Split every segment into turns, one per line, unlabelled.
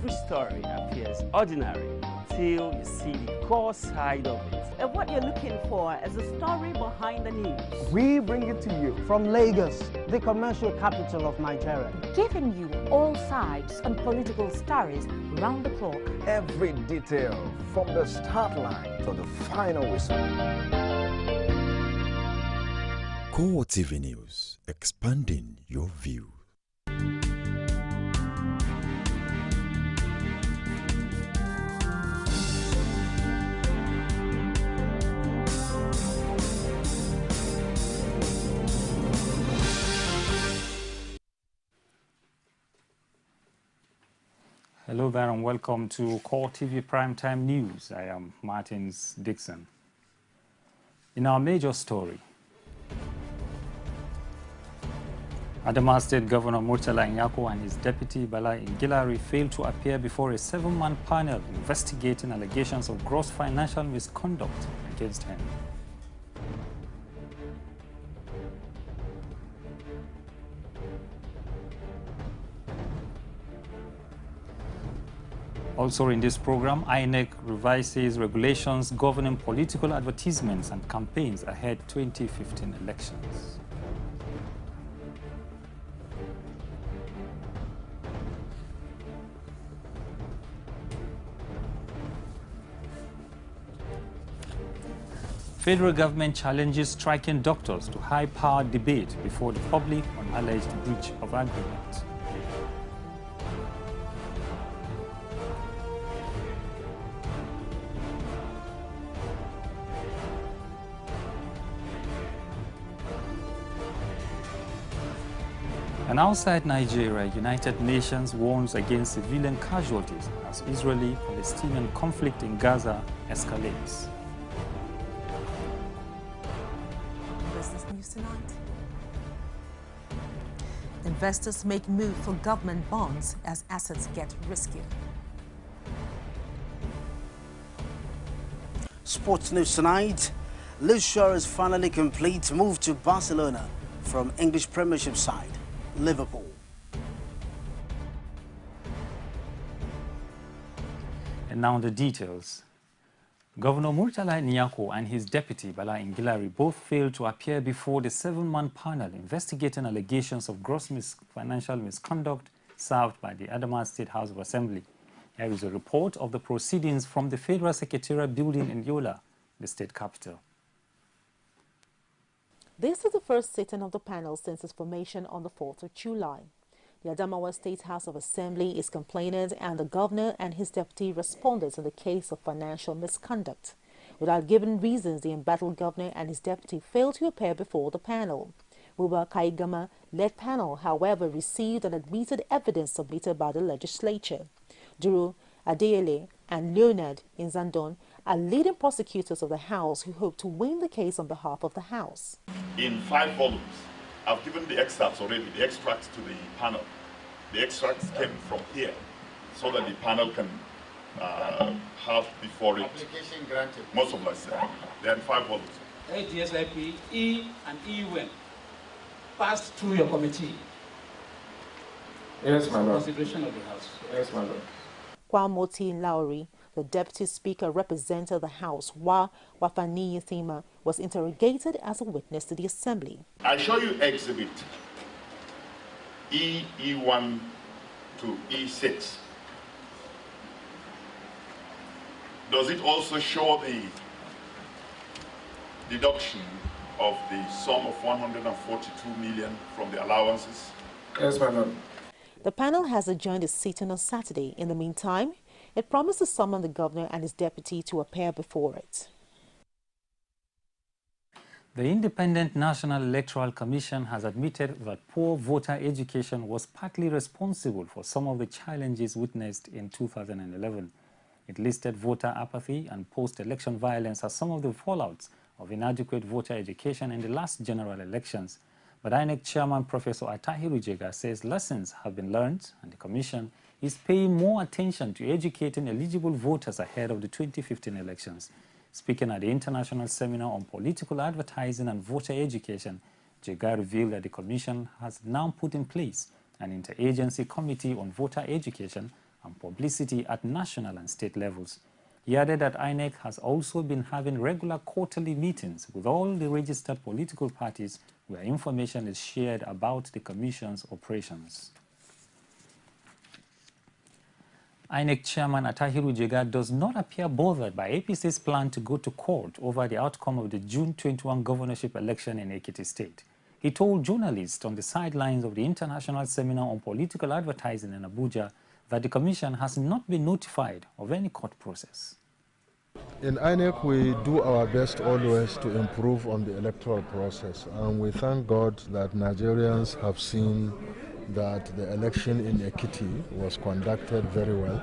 every story appears ordinary until you see the core side of it.
And what you're looking for is the story behind the news.
We bring it to you from Lagos, the commercial capital of Nigeria.
Giving you all sides and political stories round the clock.
Every detail from the start line to the final whistle.
CoreTv News, expanding your view.
Hello there and welcome to CoreTv Primetime News. I am Martins Dixon. In our major story, Adamawa State Governor Murtala Nyako and his deputy Bala Ingilari failed to appear before a 7-man panel investigating allegations of gross financial misconduct against him. Also in this program, INEC revises regulations governing political advertisements and campaigns ahead 2015 elections. Federal government challenges striking doctors to high-powered debate before the public on alleged breach of agreement. And outside Nigeria, United Nations warns against civilian casualties as Israeli-Palestinian conflict in Gaza escalates.
Business news tonight. Investors make move for government bonds as assets get riskier.
Sports news tonight. Luis Shaw is finally complete. Move to Barcelona from English Premiership side Liverpool.
And now the details. Governor Murtala Nyako and his deputy Bala Ingilari both failed to appear before the 7-man panel investigating allegations of gross financial misconduct served by the Adamawa State House of Assembly. Here is a report of the proceedings from the Federal Secretariat building in Yola, the state capital.
This is the first sitting of the panel since its formation on the 4th of July. The Adamawa State House of Assembly is complaining and the governor and his deputy responded in the case of financial misconduct. Without giving reasons, the embattled governor and his deputy failed to appear before the panel. Buba Kaigama-led panel, however, received and admitted evidence submitted by the legislature. Duru Adeyele and Leonard Inzandon are leading prosecutors of the House who hope to win the case on behalf of the House.
In 5 volumes, I've given the excerpts already, the extracts to the panel. The extracts came from here, so that the panel can have before it. Application granted. Most of us, they're in 5 volumes.
ATSIP, E and EUN passed through your committee.
Yes, my lord.
Consideration of the House.
Yes, my lord.
Kwamoti Lowry, the deputy speaker, represented the House, while Wafani Thima was interrogated as a witness to the Assembly.
I show you exhibit E1 to E6. Does it also show the deduction of the sum of 142 million from the allowances?
Yes, my lord.
The panel has adjourned its sitting on Saturday. In the meantime, it promised to summon the governor and his deputy to appear before it.
The Independent National Electoral Commission has admitted that poor voter education was partly responsible for some of the challenges witnessed in 2011. It listed voter apathy and post-election violence as some of the fallouts of inadequate voter education in the last general elections. But INEC Chairman Professor Atahiru Jega says lessons have been learned and the Commission is paying more attention to educating eligible voters ahead of the 2015 elections. Speaking at the International Seminar on Political Advertising and Voter Education, Jega revealed that the Commission has now put in place an interagency committee on voter education and publicity at national and state levels. He added that INEC has also been having regular quarterly meetings with all the registered political parties where information is shared about the Commission's operations. INEC Chairman Atahiru Jega does not appear bothered by APC's plan to go to court over the outcome of the June 21 governorship election in Ekiti State. He told journalists on the sidelines of the International Seminar on Political Advertising in Abuja that the Commission has not been notified of any court process.
In INEC, we do our best always to improve on the electoral process, and we thank God that Nigerians have seen that the election in Ekiti was conducted very well.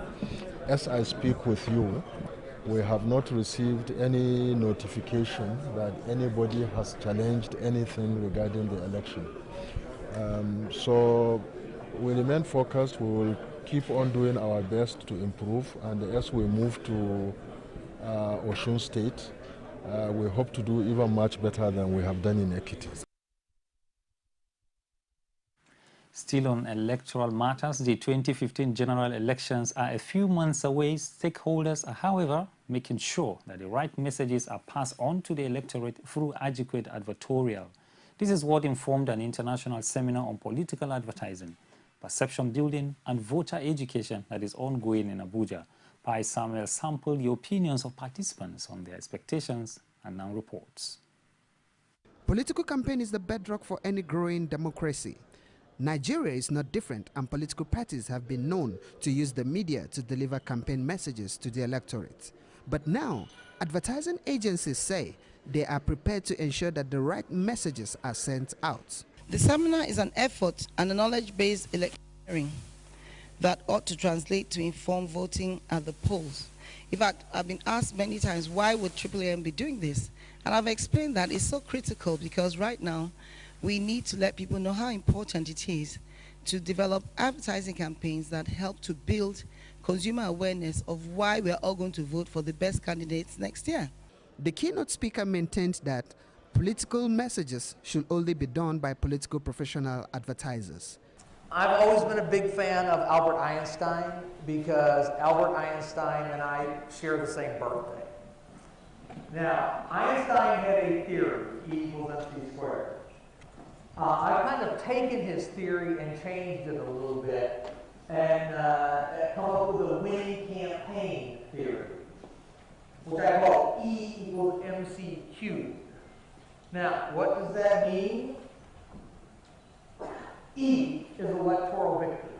As I speak with you, we have not received any notification that anybody has challenged anything regarding the election. So we remain focused. We will keep on doing our best to improve, and as we move to Osun State, we hope to do even much better than we have done in Ekiti.
Still on electoral matters, the 2015 general elections are a few months away. Stakeholders are, however, making sure that the right messages are passed on to the electorate through adequate advertorial. This is what informed an international seminar on political advertising, perception building, and voter education that is ongoing in Abuja. Pai Samuel sampled the opinions of participants on their expectations and now reports.
Political campaign is the bedrock for any growing democracy. Nigeria is not different, and political parties have been known to use the media to deliver campaign messages to the electorate. But now, advertising agencies say they are prepared to ensure that the right messages are sent out.
The seminar is an effort and a knowledge-based electioneering that ought to translate to informed voting at the polls. In fact, I've been asked many times, why would AAM be doing this? And I've explained that it's so critical because right now, we need to let people know how important it is to develop advertising campaigns that help to build consumer awareness of why we are all going to vote for the best candidates next year.
The keynote speaker maintained that political messages should only be done by political professional advertisers.
I've always been a big fan of Albert Einstein because Albert Einstein and I share the same birthday. Now, Einstein had a theory, E equals mc squared. I've kind of taken his theory and changed it a little bit and come up with a win campaign theory, which I call E equals mc cubed. Now, what does that mean? E is electoral victory,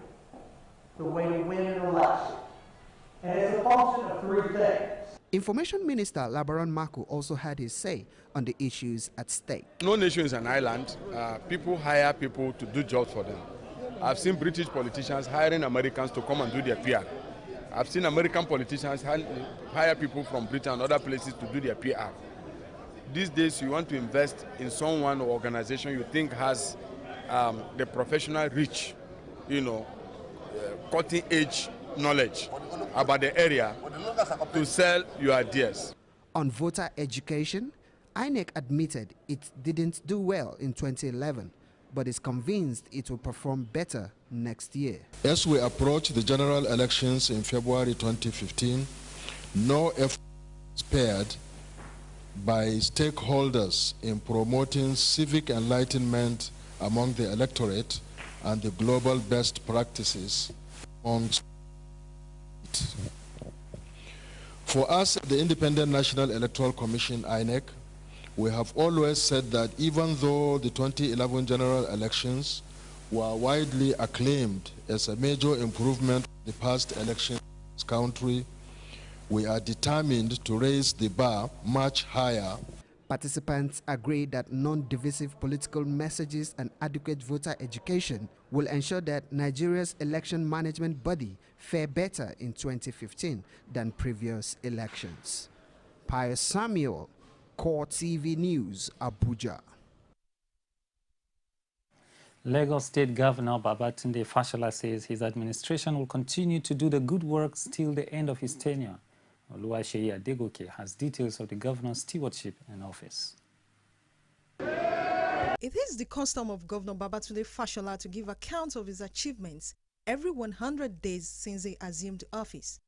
the way to win an election. And it's a function of three things.
Information Minister Labaran Mako also had his say on the issues at stake.
No nation is an island. People hire people to do jobs for them. I've seen British politicians hiring Americans to come and do their PR. I've seen American politicians hire people from Britain and other places to do their PR. These days, you want to invest in someone or organization you think has the professional reach, cutting-edge knowledge about the area to sell your ideas.
On voter education, INEC admitted it didn't do well in 2011, but is convinced it will perform better next year.
As we approach the general elections in February 2015, no effort is spared by stakeholders in promoting civic enlightenment among the electorate and the global best practices amongst. For us, the Independent National Electoral Commission, INEC, we have always said that even though the 2011 general elections were widely acclaimed as a major improvement in the past elections in this country, we are determined to raise the bar much higher.
Participants agree that non-divisive political messages and adequate voter education will ensure that Nigeria's election management body fare better in 2015 than previous elections. Pius Samuel, CoreTv News, Abuja.
Lagos State Governor Babatunde Fashola says his administration will continue to do the good work till the end of his tenure. Oluwaseyi Adegoke has details of the governor's stewardship in office.
It is the custom of Governor Babatunde Fashola to give account of his achievements every 100 days since he assumed office.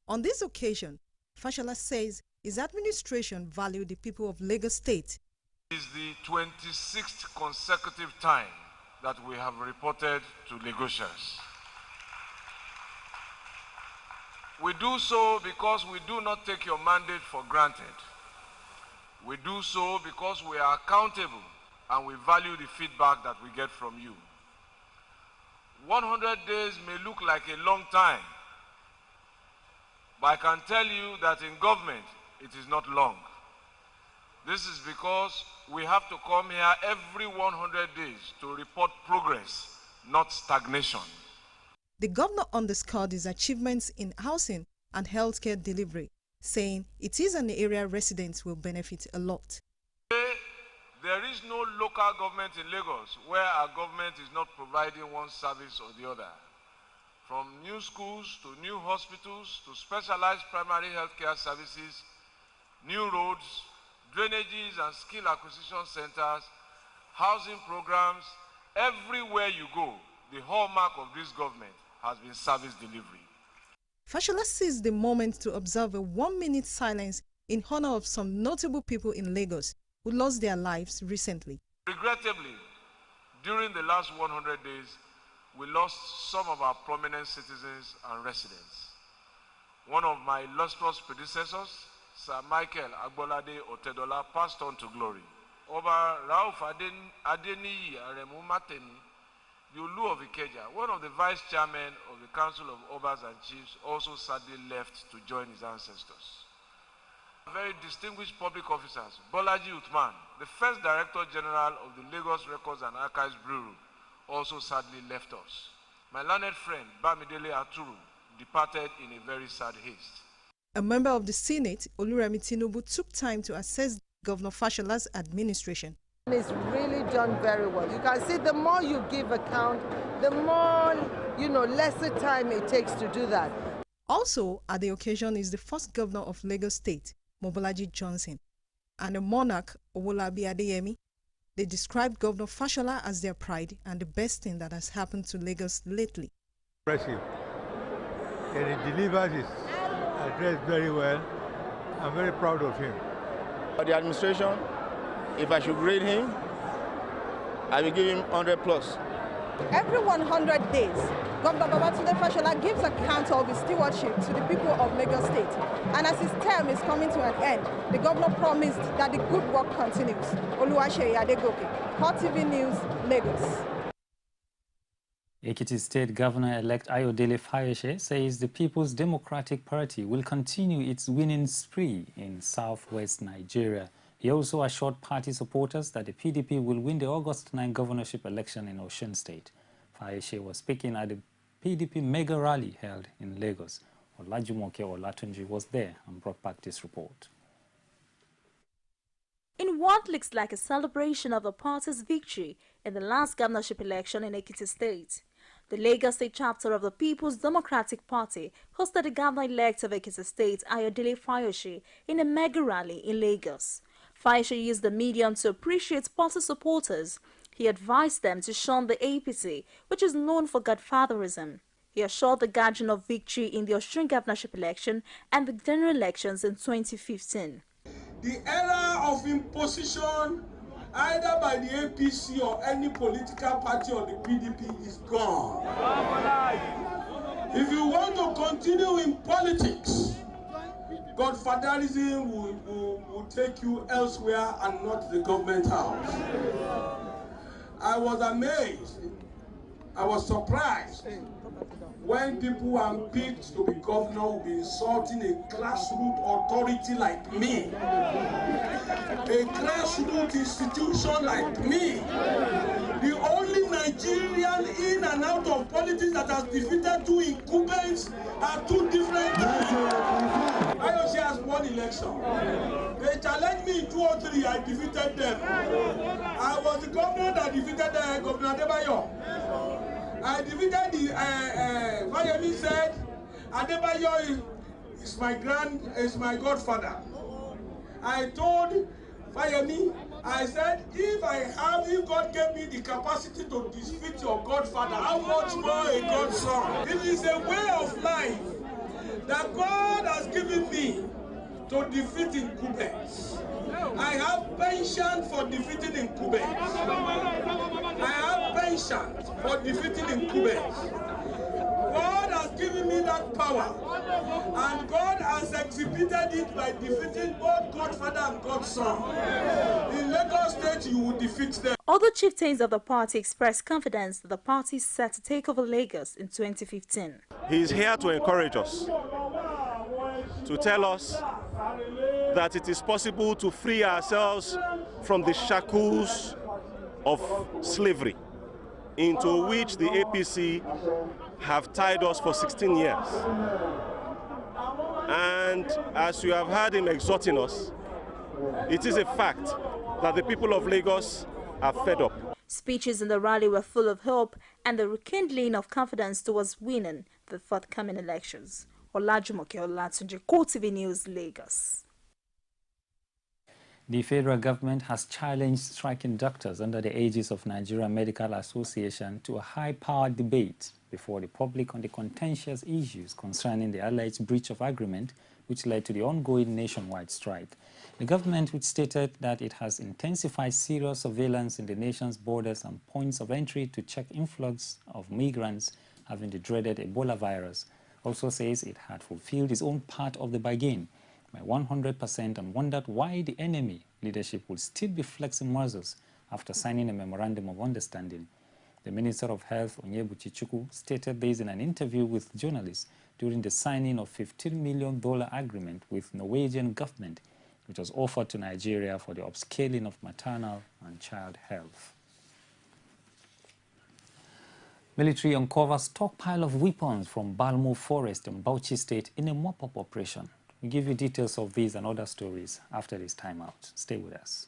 On this occasion, Fashola says his administration valued the people of Lagos State.
It is the 26th consecutive time that we have reported to Lagosians. We do so because we do not take your mandate for granted. We do so because we are accountable and we value the feedback that we get from you. 100 days may look like a long time, but I can tell you that in government, it is not long. This is because we have to come here every 100 days to report progress, not stagnation.
The governor underscored his achievements in housing and healthcare delivery, saying it is an area residents will benefit a lot.
There is no local government in Lagos where our government is not providing one service or the other. From new schools to new hospitals to specialized primary healthcare services, new roads, drainages and skill acquisition centers, housing programs, everywhere you go, the hallmark of this government has been service delivery.
Fashola seized the moment to observe a 1-minute silence in honor of some notable people in Lagos who lost their lives recently.
Regrettably, during the last 100 days, we lost some of our prominent citizens and residents. One of my illustrious predecessors, Sir Michael Agbolade Otedola, passed on to glory. Oba Rauf Adeniyi Aremu Mateni, the Olu of Ikeja, one of the vice chairmen of the Council of Obas and Chiefs, also sadly left to join his ancestors. Very distinguished public officers, Bolaji Uthman, the first Director General of the Lagos Records and Archives Bureau, also sadly left us. My learned friend, Bamidele Aturu, departed in a very sad haste.
A member of the Senate, Oluremi Tinubu, took time to assess Governor Fashola's administration.
It's really done very well. You can see the more you give account, the more, lesser time it takes to do that.
Also at the occasion is the first governor of Lagos State, Mobolaji Johnson, and the monarch, Owolabi Adeyemi. They described Governor Fashola as their pride and the best thing that has happened to Lagos lately.
Impressive. And he delivers his address very well. I'm very proud of him.
For the administration, if I should grade him, I will give him 100 plus.
Every 100 days, Governor Babatunde Fashola gives account of his stewardship to the people of Lagos State. And as his term is coming to an end, the governor promised that the good work continues. Oluwaseyi Adegoke, CoreTv News, Lagos.
Ekiti State Governor-elect Ayodele Fayose says the People's Democratic Party will continue its winning spree in southwest Nigeria. He also assured party supporters that the PDP will win the August 9 governorship election in Osun State. Fayose was speaking at the PDP mega rally held in Lagos. Olajumoke Olatunji was there and brought back this report.
In what looks like a celebration of the party's victory in the last governorship election in Ekiti State, the Lagos State chapter of the People's Democratic Party hosted the governor-elect of Ekiti State, Ayodele Fayose, in a mega rally in Lagos. Fayose used the medium to appreciate party supporters. He advised them to shun the APC, which is known for godfatherism. He assured the guardian of victory in the Osun governorship election and the general elections in 2015.
The era of imposition, either by the APC or any political party or the PDP, is gone. If you want to continue in politics, godfatherism will take you elsewhere and not the government house. I was amazed, I was surprised when people who are picked to be governor will be insulting a grassroots authority like me, a grassroots institution like me, the only Nigerian in and out of politics that has defeated two incumbents at two different times. Fayose has won election. They challenged me in 2 or 3, I defeated them. I was the governor that defeated Governor Adebayo. I defeated the Fayemi said Adebayo is my godfather. I told Fayemi I said, if God gave me the capacity to defeat your godfather, how much more a godson? It is a way of life that God has given me to defeat incumbents. I have patience for defeating incumbents. I have patience for defeating incumbents. God has given me that power, and God has exhibited it by defeating both Godfather and Godson. In Lagos State, you will defeat them.
Other chieftains of the party expressed confidence that the party is set to take over Lagos in 2015.
He is here to encourage us, to tell us that it is possible to free ourselves from the shackles of slavery into which the APC have tied us for 16 years. And as you have heard him exhorting us, it is a fact that the people of Lagos are fed up.
Speeches in the rally were full of hope and the rekindling of confidence towards winning the forthcoming elections. Olajumoke Olatunji, CoreTv News, Lagos.
The federal government has challenged striking doctors under the aegis of Nigeria Medical Association to a high-powered debate before the public on the contentious issues concerning the alleged breach of agreement which led to the ongoing nationwide strike. The government, which stated that it has intensified serious surveillance in the nation's borders and points of entry to check influx of migrants having the dreaded Ebola virus, also says it had fulfilled its own part of the bargain by 100% and wondered why the enemy leadership would still be flexing muscles after signing a memorandum of understanding. The Minister of Health, Onyebuchi Chukwu, stated this in an interview with journalists during the signing of $15 million agreement with Norwegian government, which was offered to Nigeria for the upscaling of maternal and child health. Military uncovers stockpile of weapons from Balmo Forest in Bauchi State in a mop-up operation. We'll give you details of these and other stories after this timeout. Stay with us.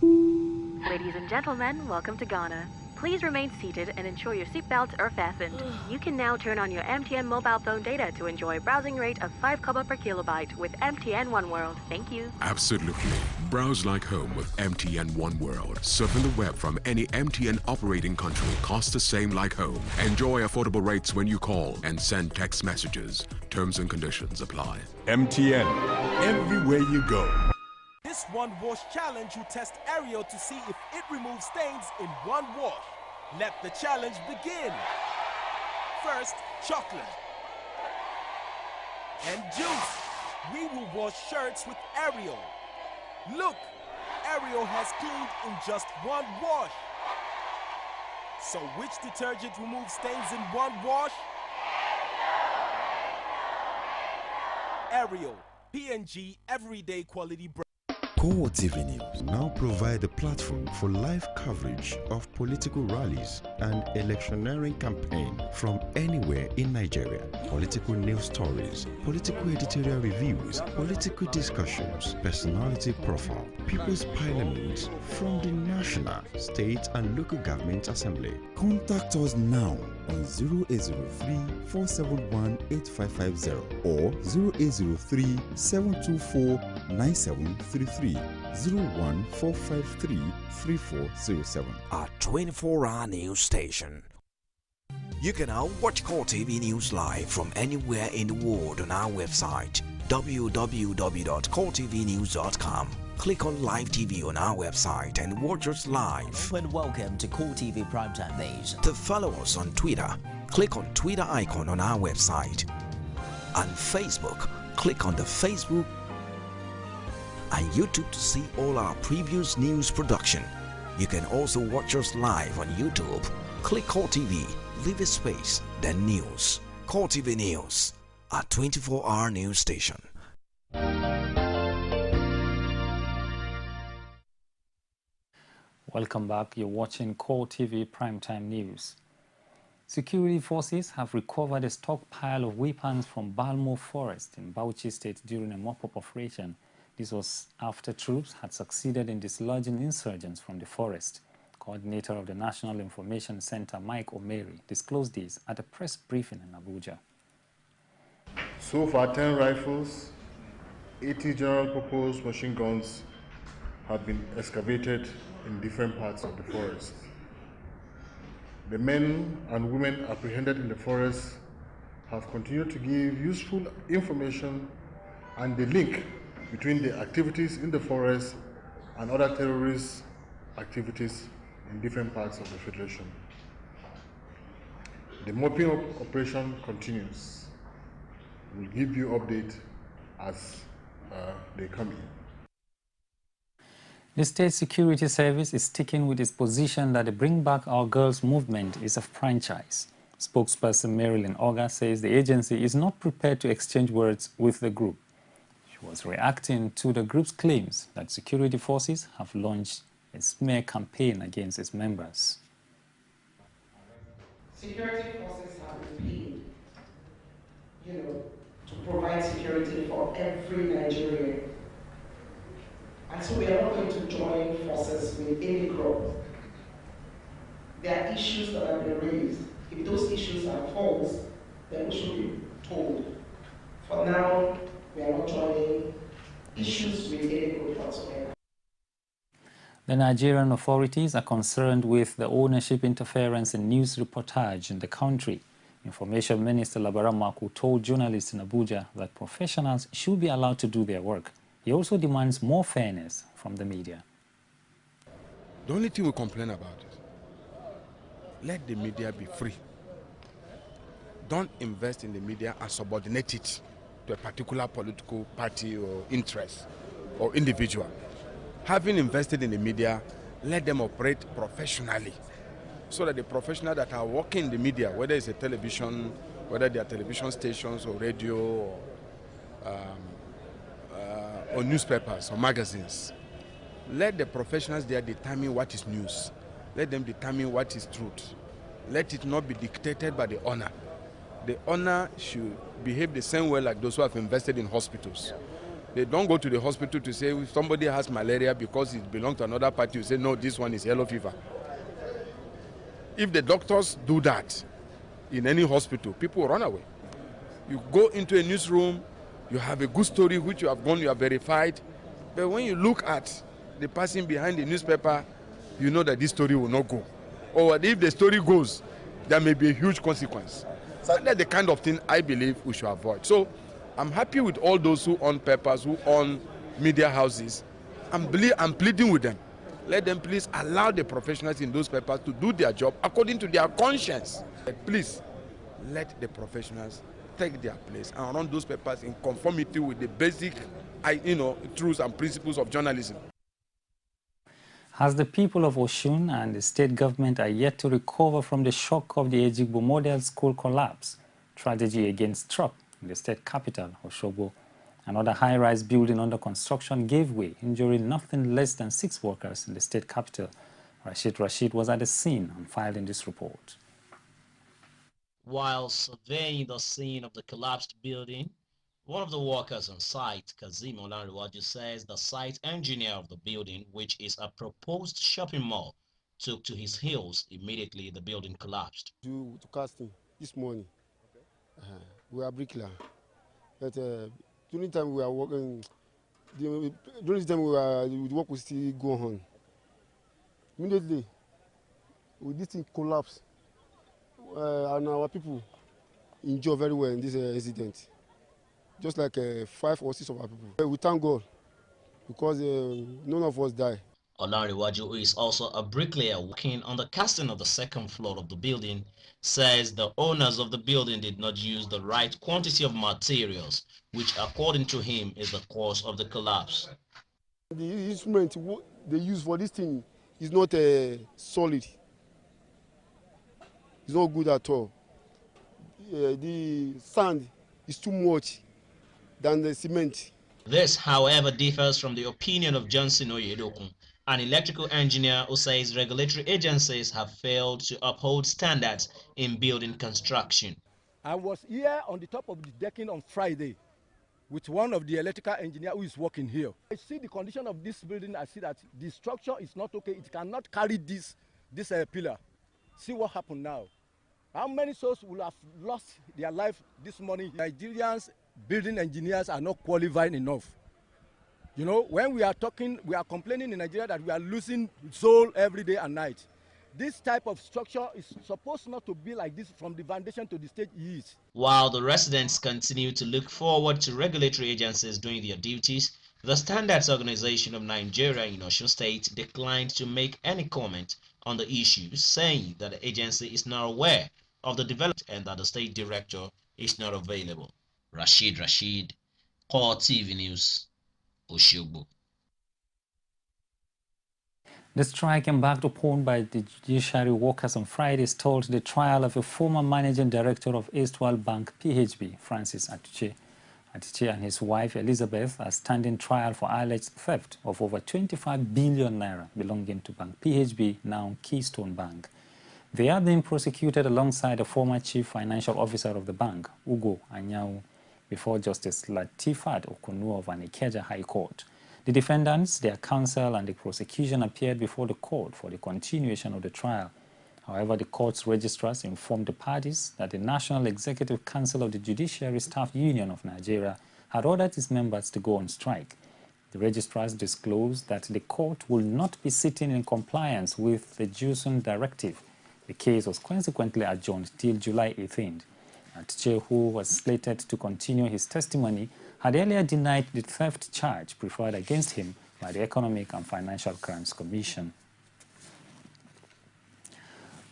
Ladies and gentlemen, welcome to Ghana. Please remain seated and ensure your seatbelts are fastened. You can now turn on your MTN mobile phone data to enjoy a browsing rate of 5 kobo per kilobyte with MTN One World. Thank you.
Absolutely. Browse like home with MTN One World. Surfing the web from any MTN operating country costs the same like home. Enjoy affordable rates when you call and send text messages. Terms and conditions apply.
MTN. Everywhere you go.
This one wash challenge will test Ariel to see if it removes stains in one wash. Let the challenge begin. First, chocolate and juice. We will wash shirts with Ariel. Look, Ariel has cleaned in just one wash. So which detergent removes stains in one wash? Ariel, P&G Everyday Quality Brand.
CoreTv News now provide a platform for live coverage of political rallies and electioneering campaign from anywhere in Nigeria. Political news stories, political editorial reviews, political discussions, personality profile, People's Parliament from the National, State and Local Government Assembly. Contact us now on 0803-471-8550 or 0803-724-9733. 01453-3407.
Our 24-hour news station. You can now watch CoreTv News live from anywhere in the world on our website www.coretvnews.com. Click on Live TV on our website and watch us live.
And welcome to CoreTv Primetime News.
To follow us on Twitter, click on Twitter icon on our website. On Facebook, click on the Facebook and YouTube to see all our previous news production. You can also watch us live on YouTube. Click CoreTv, leave a space, then news. CoreTv News, our 24-hour news station.
Welcome back. You're watching CoreTv Primetime News. Security forces have recovered a stockpile of weapons from Balmo Forest in Bauchi State during a mop-up operation. This was after troops had succeeded in dislodging insurgents from the forest. Coordinator of the National Information Center, Mike Omeri, disclosed this at a press briefing in Abuja.
So far, 10 rifles,
80 general-purpose machine guns have been excavated in different parts of the forest. The men and women apprehended in the forest have continued to give useful information and the link between the activities in the forest and other terrorist activities in different parts of the Federation. The mopping up operation continues. We'll give you update as they come in.
The State Security Service is sticking with its position that the Bring Back Our Girls movement is a franchise. Spokesperson Marilyn Oga says the agency is not prepared to exchange words with the group. She was reacting to the group's claims that security forces have launched a smear campaign against its members.
Security forces have been paid, to provide security for every Nigerian. And so we are not going to join forces with any group. There are issues that have been raised. If those issues are false, then we should be told. For now, we are not joining issues with any group whatsoever.
The Nigerian authorities are concerned with the ownership interference in news reportage in the country. Information Minister Labaran Maku told journalists in Abuja that professionals should be allowed to do their work. He also demands more fairness from the media.
The only thing we complain about is let the media be free. Don't invest in the media and subordinate it to a particular political party or interest or individual. Having invested in the media, let them operate professionally so that the professionals that are working in the media, whether it's a television, whether they are television stations or radio or newspapers or magazines, let the professionals there determine what is news. Let them determine what is truth. Let it not be dictated by the owner. The owner should behave the same way like those who have invested in hospitals. They don't go to the hospital to say if somebody has malaria because it belongs to another party, you say no, this one is yellow fever. If the doctors do that in any hospital, people will run away. You go into a newsroom, you have a good story which you have gone, you have verified, but when you look at the person behind the newspaper, you know that this story will not go. Or if the story goes, there may be a huge consequence. So that's the kind of thing I believe we should avoid. So I'm happy with all those who own papers, who own media houses. I'm pleading with them. Let them please allow the professionals in those papers to do their job according to their conscience. But please, let the professionals take their place and run those papers in conformity with the basic, truths and principles of journalism.
As the people of Osun and the state government are yet to recover from the shock of the Ejigbo Model School collapse, tragedy again struck in the state capital, Osogbo. Another high-rise building under construction gave way, injuring nothing less than 6 workers in the state capital. Rashid was at the scene and filed in this report.
While surveying the scene of the collapsed building, one of the workers on site, Kazim Olanrewaju, says the site engineer of the building, which is a proposed shopping mall, took to his heels immediately the building collapsed.
To casting this morning, we are bricklayer, but during the time we are working, during the time the work will still go on. Immediately, this thing collapsed, and our people enjoy very well in this incident. Just like 5 or 6 of our people. We thank God because none of us died.
Olanrewaju, who is also a bricklayer working on the casting of the 2nd floor of the building, says the owners of the building did not use the right quantity of materials, which according to him is the cause of the collapse.
The instrument they use for this thing is not solid. It's not good at all. The sand is too much than the cement.
This, however, differs from the opinion of Johnson Oyedokun, an electrical engineer who says regulatory agencies have failed to uphold standards in building construction.
I was here on the top of the decking on Friday with one of the electrical engineers who is working here. I see the condition of this building. I see that the structure is not okay. It cannot carry this pillar. See what happened now. How many souls will have lost their life this morning? Nigerians building engineers are not qualified enough. You know, when we are complaining in Nigeria that we are losing soul every day and night. This type of structure is supposed not to be like this from the foundation to the stage it is.
While the residents continue to look forward to regulatory agencies doing their duties, the Standards Organization of Nigeria in Osun State declined to make any comment on the issue, saying that the agency is not aware of the development and that the state director is not available. Rashid, CoreTv News, Oshogbo.
The strike embarked upon by the judiciary workers on Friday stalled the trial of a former managing director of erstwhile bank PHB, Francis Atuche. Atuche and his wife Elizabeth are standing trial for alleged theft of over 25 billion naira belonging to Bank PHB, now Keystone Bank. They are being prosecuted alongside the former chief financial officer of the bank, Ugo Anyau, before Justice Latifat Okunu of Anikeja High Court. The defendants, their counsel and the prosecution appeared before the court for the continuation of the trial. However, the court's registrars informed the parties that the National Executive Council of the Judiciary Staff Union of Nigeria had ordered its members to go on strike. The registrars disclosed that the court will not be sitting in compliance with the JUSUN directive. The case was consequently adjourned till July 18th. Atuche, who was slated to continue his testimony, had earlier denied the theft charge preferred against him by the Economic and Financial Crimes Commission.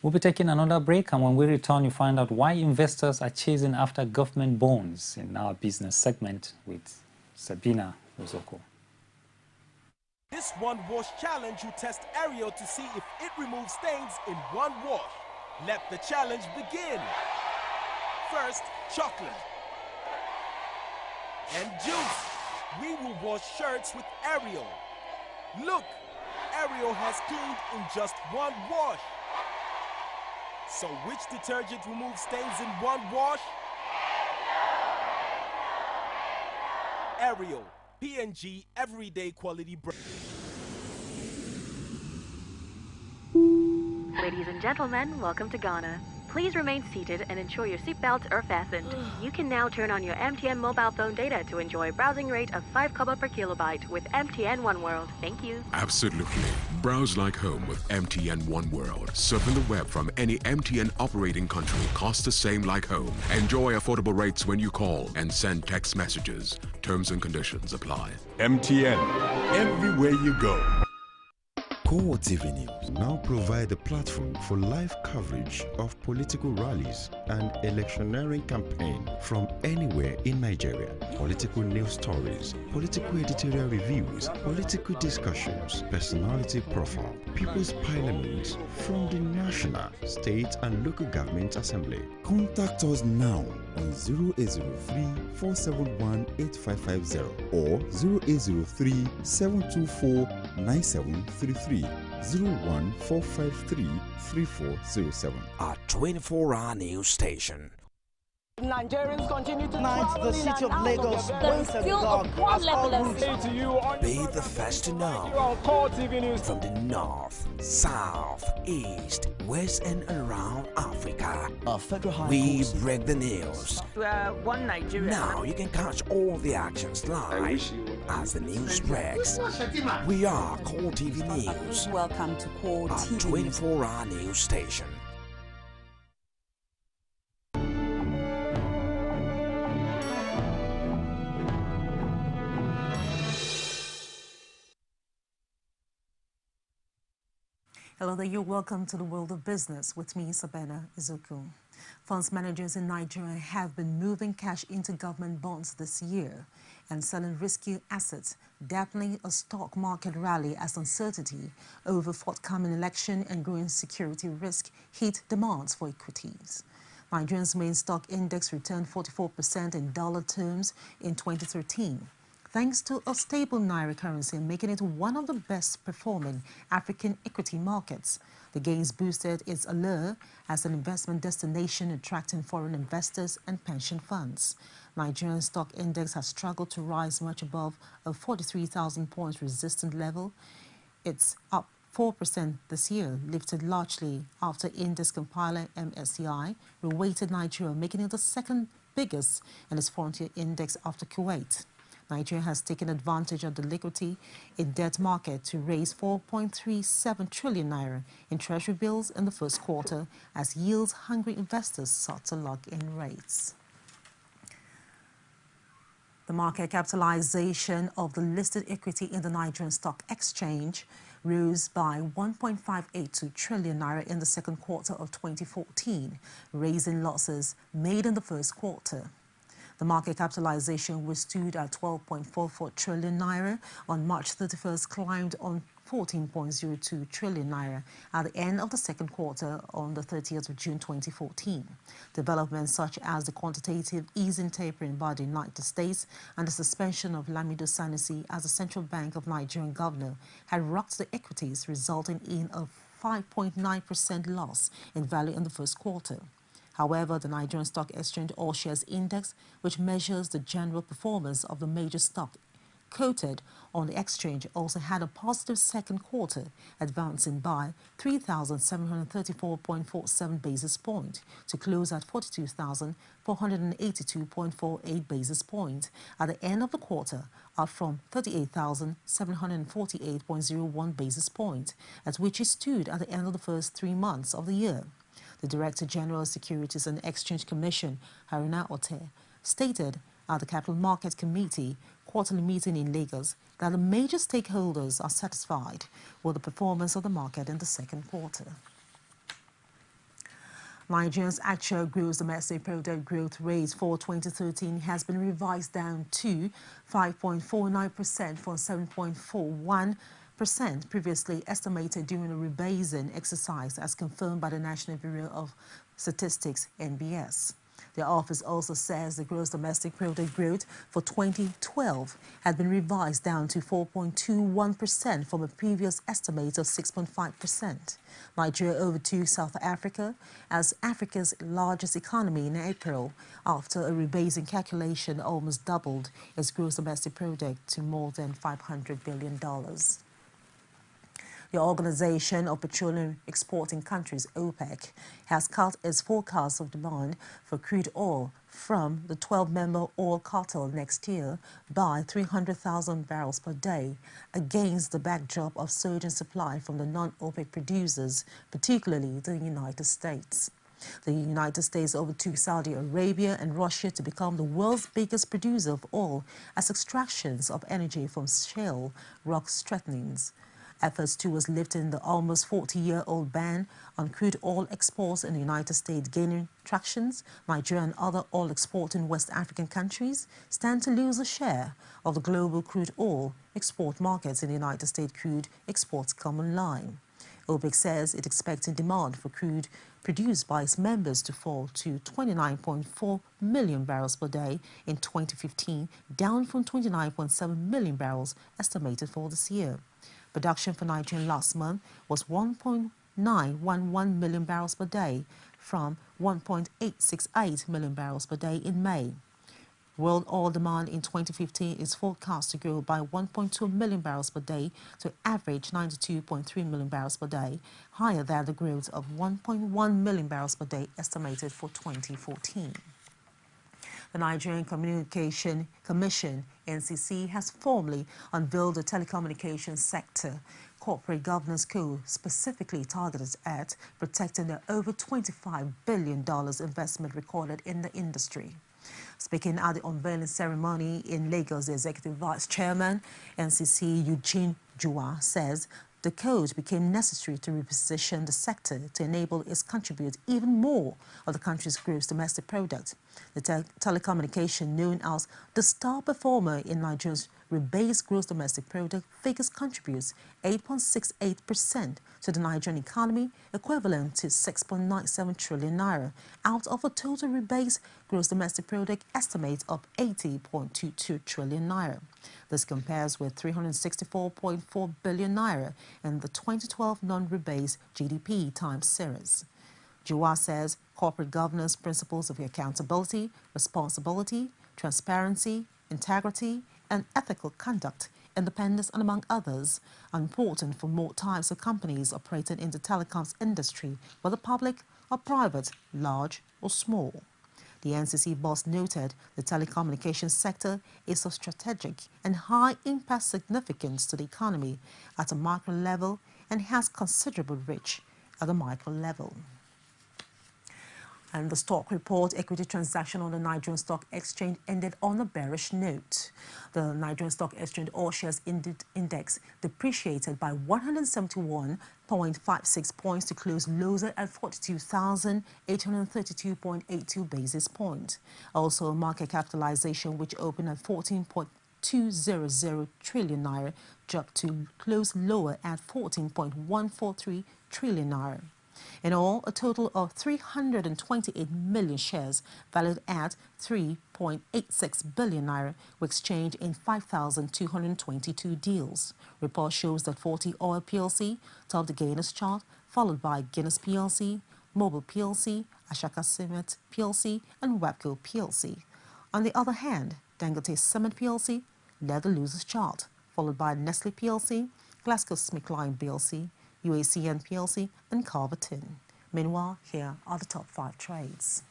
We'll be taking another break, and when we return, you find out why investors are chasing after government bonds in our business segment with Sabina Ozoko.
This one wash challenge will test Ariel to see if it removes stains in one wash. Let the challenge begin. First, chocolate and juice. We will wash shirts with Ariel. Look, Ariel has cleaned in just one wash. So which detergent removes stains in one wash? Ariel, P&G Everyday Quality Brand.
Ladies and gentlemen, welcome to Ghana. Please remain seated and ensure your seatbelts are fastened. You can now turn on your MTN mobile phone data to enjoy a browsing rate of 5 kobo per kilobyte with MTN One World. Thank you.
Absolutely. Browse like home with MTN One World. Surfing the web from any MTN operating country costs the same like home. Enjoy affordable rates when you call and send text messages. Terms and conditions apply.
MTN, everywhere you go.
CoreTv News now provide a platform for live coverage of political rallies and electioneering campaign from anywhere in Nigeria. Political news stories, political editorial reviews, political discussions, personality profile, People's Parliament from the National, State and Local Government Assembly. Contact us now on 0803-471-8550 or 0803-724-9733. 01453-3407.
Our 24-hour news station.
Nigerians continue to
the city of Lagos once again
Be the first to know from the north, south, east, west and around Africa. We break the news.
One Nigeria.
Now you can catch all the actions live as the news breaks. We are CoreTv News.
Welcome to CoreTv.
Our 24-hour news station.
Hello there, you're welcome to the world of business with me, Sabina Izuku. Funds managers in Nigeria have been moving cash into government bonds this year and selling risky assets, dampening a stock market rally as uncertainty over forthcoming election and growing security risk hit demands for equities. Nigeria's main stock index returned 44% in dollar terms in 2013. Thanks to a stable Naira currency, making it one of the best performing African equity markets. The gains boosted its allure as an investment destination, attracting foreign investors and pension funds. Nigerian stock index has struggled to rise much above a 43,000 points resistant level. It's up 4% this year, lifted largely after index compiler MSCI reweighted Nigeria, making it the second biggest in its frontier index after Kuwait. Nigeria has taken advantage of the liquidity in debt market to raise 4.37 trillion naira in treasury bills in the first quarter as yield-hungry investors sought to lock in rates. The market capitalization of the listed equity in the Nigerian Stock Exchange rose by 1.582 trillion naira in the second quarter of 2014, raising losses made in the first quarter. The market capitalization, which stood at 12.44 trillion naira on March 31st, climbed on 14.02 trillion naira at the end of the second quarter on the 30th of June 2014. Developments such as the quantitative easing tapering by the United States and the suspension of Lamido Sanusi as the Central Bank of Nigerian governor had rocked the equities, resulting in a 5.9% loss in value in the first quarter. However, the Nigerian Stock Exchange All Shares Index, which measures the general performance of the major stock quoted on the exchange, also had a positive second quarter, advancing by 3,734.47 basis points to close at 42,482.48 basis points at the end of the quarter, up from 38,748.01 basis points, at which it stood at the end of the first 3 months of the year. The Director General of Securities and Exchange Commission, Haruna Ote, stated at the Capital Market Committee quarterly meeting in Lagos that the major stakeholders are satisfied with the performance of the market in the second quarter. Nigeria's actual gross domestic product growth rate for 2013 has been revised down to 5.49% from 7.41%, previously estimated during a rebasing exercise as confirmed by the National Bureau of Statistics, NBS. The office also says the gross domestic product growth for 2012 had been revised down to 4.21% from a previous estimate of 6.5%. Nigeria overtook South Africa as Africa's largest economy in April after a rebasing calculation almost doubled its gross domestic product to more than $500 billion. The Organization of Petroleum Exporting Countries, OPEC, has cut its forecast of demand for crude oil from the 12-member oil cartel next year by 300,000 barrels per day, against the backdrop of surging supply from the non-OPEC producers, particularly the United States. The United States overtook Saudi Arabia and Russia to become the world's biggest producer of oil as extractions of energy from shale rock strengthens. Efforts towards lifting the almost 40-year-old ban on crude oil exports in the United States gaining tractions, Nigeria and other oil-exporting West African countries stand to lose a share of the global crude oil export markets in the United States crude exports common line. OPEC says it expecting demand for crude produced by its members to fall to 29.4 million barrels per day in 2015, down from 29.7 million barrels estimated for this year. Production for Nigeria last month was 1.911 million barrels per day from 1.868 million barrels per day in May. World oil demand in 2015 is forecast to grow by 1.2 million barrels per day to average 92.3 million barrels per day, higher than the growth of 1.1 million barrels per day estimated for 2014. The Nigerian Communication Commission, NCC, has formally unveiled the telecommunications sector corporate governance code specifically targeted at protecting the over $25 billion investment recorded in the industry. Speaking at the unveiling ceremony in Lagos, the Executive Vice Chairman, NCC Eugene Jua, says the code became necessary to reposition the sector to enable it to contribute even more of the country's gross domestic product. The telecommunication, known as the star performer in Nigeria's rebased gross domestic product, figures contributes 8.68% to the Nigerian economy, equivalent to 6.97 trillion naira, out of a total rebased gross domestic product estimate of 80.22 trillion naira. This compares with 364.4 billion naira in the 2012 non-rebased GDP time series. Jua says corporate governance principles of accountability, responsibility, transparency, integrity, and ethical conduct, independence, and among others, are important for more types of companies operating in the telecoms industry, whether public or private, large or small. The NCC boss noted the telecommunications sector is of strategic and high-impact significance to the economy at a macro level and has considerable reach at the micro level. And the stock report, equity transaction on the Nigerian Stock Exchange ended on a bearish note. The Nigerian Stock Exchange All Shares Index depreciated by 171.56 points to close lower at 42,832.82 basis points. Also, market capitalization, which opened at 14.200 trillion naira, dropped to close lower at 14.143 trillion naira. In all, a total of 328 million shares, valued at 3.86 billion naira, were exchanged in 5,222 deals. Report shows that 40 Oil PLC topped the gainers chart, followed by Guinness PLC, Mobil PLC, Ashaka Cement PLC, and Wapco PLC. On the other hand, Dangote Cement PLC led the losers chart, followed by Nestle PLC, GlaxoSmithKline PLC, UACN PLC, and Carverton. Meanwhile, here are the top 5 trades.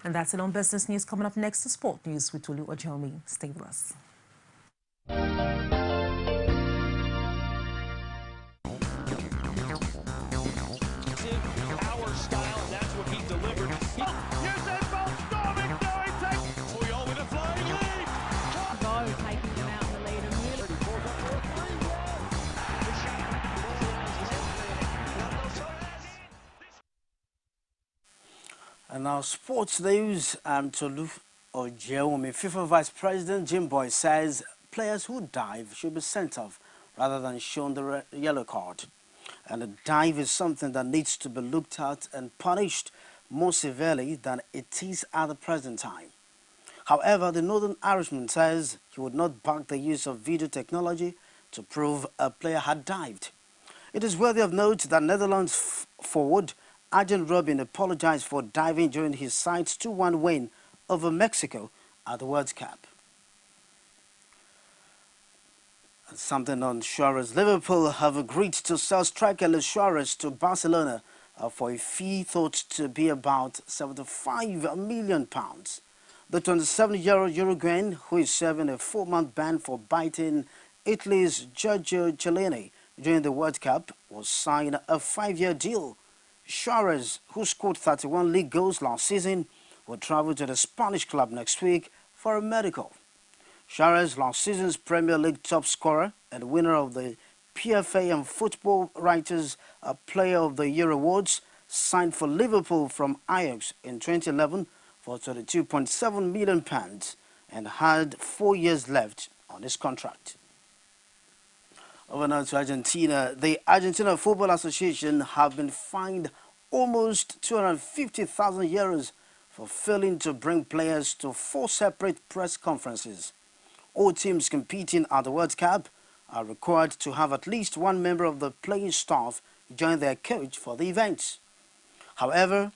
And that's it on business news. Coming up next, the sport news with Tolu Ojomi. Stay with us.
Our style, and that's what he delivered. Usain Bolt storming through. He takes Puyol with a flying lead.
Go taking them out in the lead and really.
And now sports news. I'm Tolu Ojeomi. FIFA Vice President Jim Boy says players who dive should be sent off rather than shown the yellow card. And a dive is something that needs to be looked at and punished more severely than it is at the present time. However, the Northern Irishman says he would not back the use of video technology to prove a player had dived. It is worthy of note that Netherlands forward Arjen Robben apologized for diving during his side's 2-1 win over Mexico at the World Cup. And something on Suarez. Liverpool have agreed to sell striker Luis Suarez to Barcelona for a fee thought to be about £75 million. The 27-year-old Uruguayan, who is serving a 4-month ban for biting Italy's Giorgio Chiellini during the World Cup, was signed a 5-year deal. Suarez, who scored 31 league goals last season, will travel to the Spanish club next week for a medical. Suarez, last season's Premier League top scorer and winner of the PFA and Football Writers Player of the Year awards, signed for Liverpool from Ajax in 2011 for £22.7 million and had 4 years left on his contract. Over now to Argentina. The Argentina Football Association have been fined almost 250,000 euros for failing to bring players to 4 separate press conferences. All teams competing at the World Cup are required to have at least one member of the playing staff join their coach for the events. However,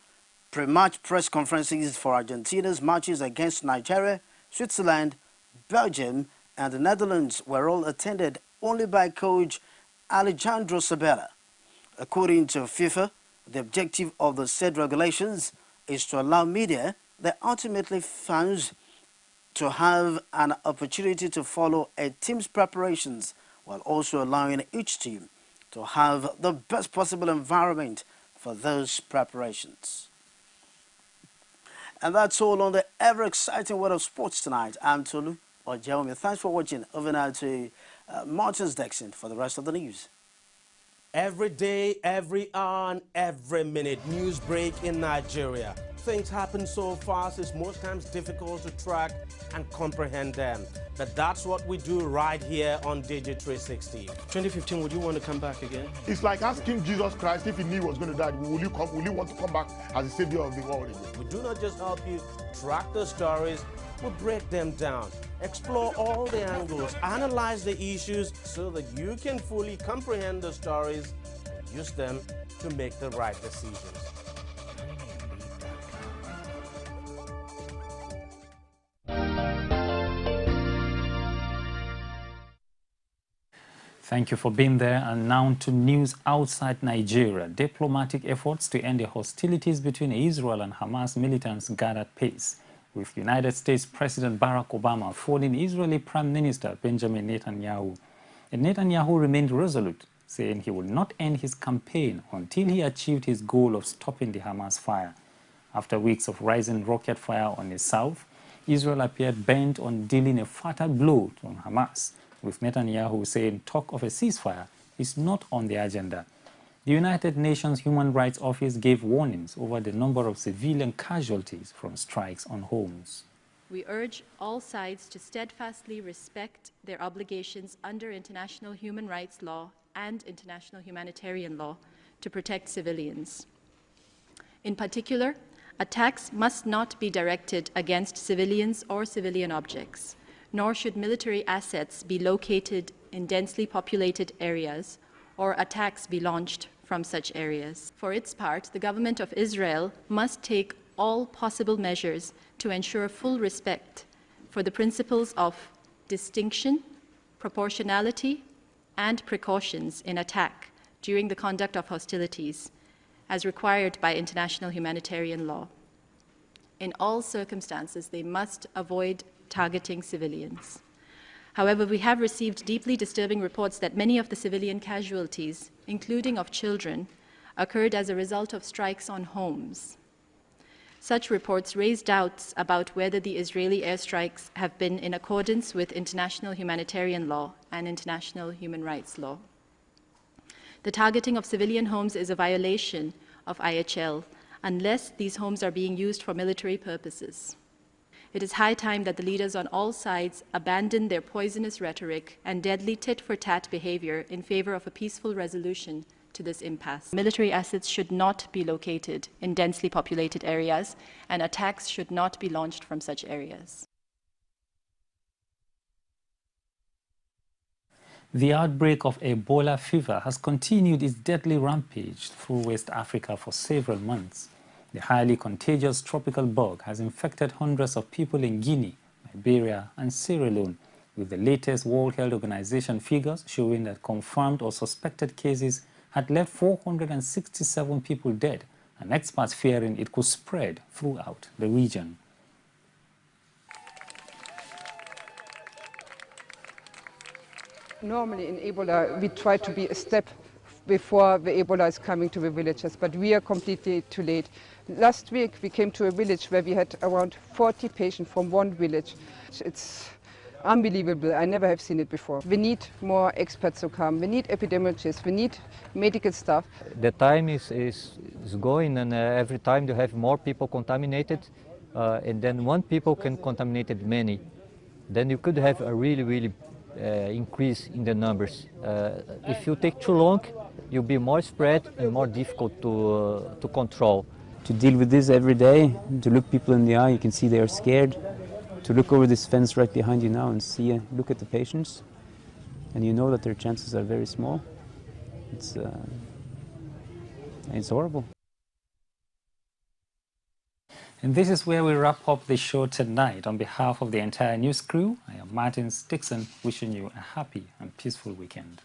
pre-match press conferences for Argentina's matches against Nigeria, Switzerland, Belgium, and the Netherlands were all attended only by coach Alejandro Sabella. According to FIFA, the objective of the said regulations is to allow media that ultimately fans to have an opportunity to follow a team's preparations while also allowing each team to have the best possible environment for those preparations. And that's all on the ever-exciting world of sports tonight. I'm Tolu Ojeomi. Thanks for watching. Over now to Martins Dixon for the rest of the news.
Every day, every hour, and every minute, news break in Nigeria. Things happen so fast, it's most times difficult to track and comprehend them. But that's what we do right here on Digi360. 2015, would you want to come back again?
It's like asking Jesus Christ if he knew he was going to die, will you want to come back as the savior of the world again?
We do not just help you track the stories, we break them down, explore all the angles, analyze the issues so that you can fully comprehend the stories
and use them to make the right decisions.
Thank you for being there. And now to news outside Nigeria. Diplomatic efforts to end the hostilities between Israel and Hamas militants gathered pace, with United States President Barack Obama phoning Israeli Prime Minister Benjamin Netanyahu. And Netanyahu remained resolute, saying he would not end his campaign until he achieved his goal of stopping the Hamas fire. After weeks of rising rocket fire on the south, Israel appeared bent on dealing a fatal blow on Hamas, with Netanyahu saying talk of a ceasefire is not on the agenda. The United Nations Human Rights Office gave warnings over the number of civilian casualties from strikes on homes.
We urge all sides to steadfastly respect their obligations under international human rights law and international humanitarian law to protect civilians. In particular, attacks must not be directed against civilians or civilian objects, nor should military assets be located in densely populated areas or attacks be launched from such areas. For its part, the government of Israel must take all possible measures to ensure full respect for the principles of distinction, proportionality, and precautions in attack during the conduct of hostilities, as required by international humanitarian law. In all circumstances, they must avoid targeting civilians. However, we have received deeply disturbing reports that many of the civilian casualties, including of children, occurred as a result of strikes on homes. Such reports raise doubts about whether the Israeli airstrikes have been in accordance with international humanitarian law and international human rights law. The targeting of civilian homes is a violation of IHL unless these homes are being used for military purposes. It is high time that the leaders on all sides abandon their poisonous rhetoric and deadly tit-for-tat behavior in favor of a peaceful resolution to this impasse. Military assets should not be located in densely populated areas, and attacks should not be launched from such areas.
The outbreak of Ebola fever has continued its deadly rampage through West Africa for several months. The highly contagious tropical bug has infected hundreds of people in Guinea, Liberia, and Sierra Leone, with the latest World Health Organization figures showing that confirmed or suspected cases had left 467 people dead, and experts fearing it could spread throughout the region.
Normally in Ebola, we try to be a step before the Ebola is coming to the villages, but we are completely too late. Last week we came to a village where we had around 40 patients from one village. It's unbelievable. I never have seen it before. We need more experts to come. We need epidemiologists. We need medical staff.
The time is going, and every time you have more people contaminated, and then one people can contaminate many. Then you could have a really increase in the numbers. If you take too long, you'll be more spread and more difficult to control.
To deal with this every day, to look people in the eye, you can see they are scared. To look over this fence right behind you now and see, look at the patients, and you know that their chances are very small. It's horrible.
And this is where we wrap up the show tonight. On behalf of the entire news crew, I am Martin Dixon, wishing you a happy and peaceful weekend.